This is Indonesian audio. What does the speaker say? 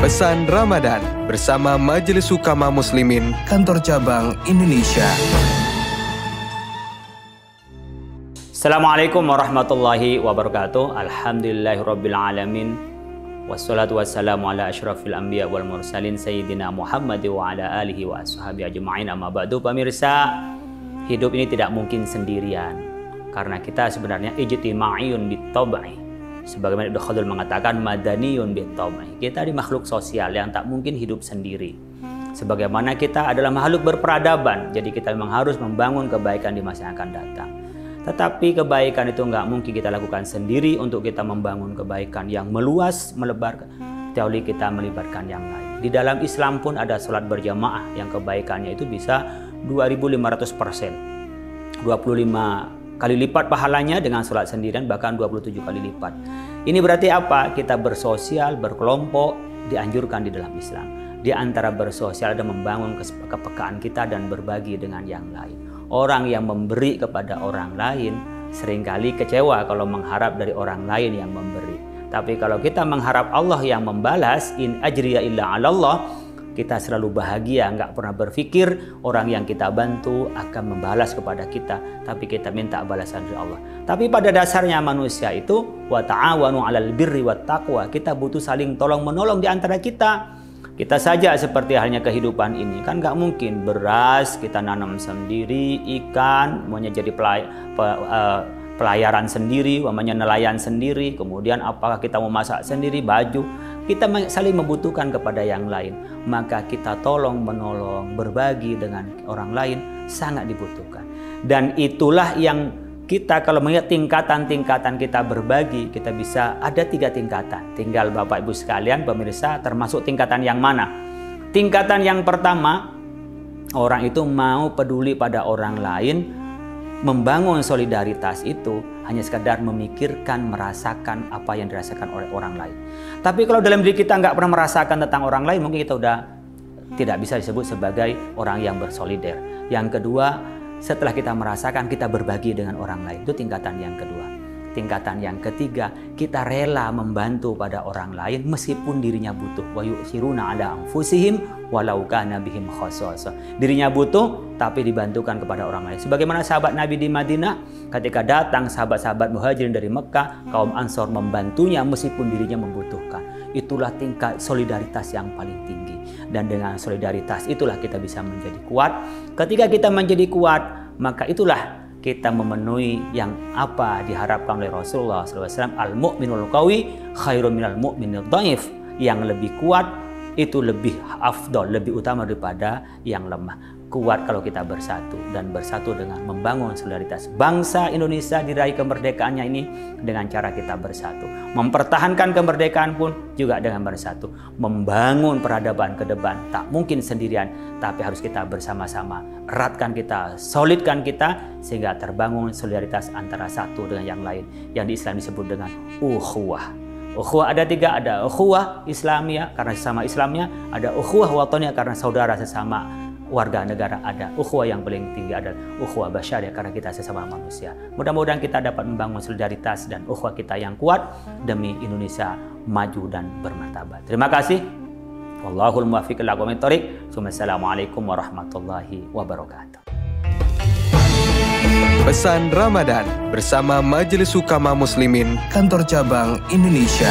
Pesan Ramadan bersama Majelis Hukama Muslimin Kantor Cabang Indonesia. Assalamualaikum warahmatullahi wabarakatuh. Alhamdulillahirabbil alamin. Wassalatu wassalamu ala asyrafil anbiya wal mursalin sayyidina Muhammad wa ala alihi wa ashabi ajma'in. Amma ba'du. Pemirsa, hidup ini tidak mungkin sendirian karena kita sebenarnya ijtima'iyun bit-tab'i. Sebagaimana Ibnu Khaldun mengatakan madaniyun bit-tab'i. Kita di makhluk sosial yang tak mungkin hidup sendiri. Sebagaimana kita adalah makhluk berperadaban, jadi kita memang harus membangun kebaikan di masa yang akan datang. Tetapi kebaikan itu nggak mungkin kita lakukan sendiri. Untuk kita membangun kebaikan yang meluas, melebar, kecuali kita melibatkan yang lain. Di dalam Islam pun ada sholat berjamaah yang kebaikannya itu bisa 2500%. 25 kali lipat pahalanya dengan sholat sendirian, bahkan 27 kali lipat. Ini berarti apa? Kita bersosial, berkelompok, dianjurkan di dalam Islam. Di antara bersosial ada membangun kepekaan kita dan berbagi dengan yang lain. Orang yang memberi kepada orang lain seringkali kecewa kalau mengharap dari orang lain yang memberi. Tapi kalau kita mengharap Allah yang membalas, in ajriya illa 'alallah, kita selalu bahagia, nggak pernah berpikir orang yang kita bantu akan membalas kepada kita, tapi kita minta balasan dari Allah. Tapi pada dasarnya manusia itu wa ta'awanu 'alal birri wat taqwa. Kita butuh saling tolong menolong di antara kita. Kita saja seperti halnya kehidupan ini, kan nggak mungkin beras kita nanam sendiri, ikan maunya jadi pelayaran sendiri, namanya nelayan sendiri, kemudian apakah kita mau masak sendiri, baju. Kita saling membutuhkan kepada yang lain, maka kita tolong menolong, berbagi dengan orang lain sangat dibutuhkan. Dan itulah yang kita kalau melihat tingkatan-tingkatan kita berbagi, kita bisa ada 3 tingkatan. Tinggal Bapak Ibu sekalian, pemirsa, termasuk tingkatan yang mana? Tingkatan yang pertama, orang itu mau peduli pada orang lain, membangun solidaritas itu hanya sekadar memikirkan, merasakan apa yang dirasakan oleh orang lain. Tapi kalau dalam diri kita nggak pernah merasakan tentang orang lain, mungkin kita udah tidak bisa disebut sebagai orang yang bersolider. Yang kedua, setelah kita merasakan, kita berbagi dengan orang lain. Itu tingkatan yang kedua. Tingkatan yang ketiga, kita rela membantu pada orang lain meskipun dirinya butuh. Wa yu'thiruna 'ala anfusihim walau kana bihim khassasah. Dirinya butuh tapi dibantukan kepada orang lain. Sebagaimana sahabat Nabi di Madinah, ketika datang sahabat-sahabat Muhajirin dari Mekah, kaum Ansor membantunya meskipun dirinya membutuhkan. Itulah tingkat solidaritas yang paling tinggi. Dan dengan solidaritas itulah kita bisa menjadi kuat. Ketika kita menjadi kuat, maka itulah kita memenuhi yang apa diharapkan oleh Rasulullah SAW. Al-mu'minul qawi khairun minal mu'minil dhaif. Yang lebih kuat itu lebih afdol, lebih utama daripada yang lemah. Kuat kalau kita bersatu, dan bersatu dengan membangun solidaritas. Bangsa Indonesia diraih kemerdekaannya ini dengan cara kita bersatu. Mempertahankan kemerdekaan pun juga dengan bersatu. Membangun peradaban ke depan tak mungkin sendirian, tapi harus kita bersama-sama. Eratkan kita, solidkan kita, sehingga terbangun solidaritas antara satu dengan yang lain, yang di Islam disebut dengan ukhuwah. Ukhuwah ada 3, ada ukhuwah Islamiyah karena sesama Islamnya, ada ukhuwah wataniyah karena saudara sesama warga negara, ada ukhuwah yang paling tinggi adalah ukhuwah basyariah karena kita sesama manusia. Mudah-mudahan kita dapat membangun solidaritas dan ukhuwah kita yang kuat demi Indonesia maju dan bermartabat. Terima kasih. Wallahul muwaffiq ila aqwamit thoriq. Wassalamualaikum warahmatullahi wabarakatuh. Pesan Ramadan bersama Majelis Hukama Muslimin Kantor Cabang Indonesia.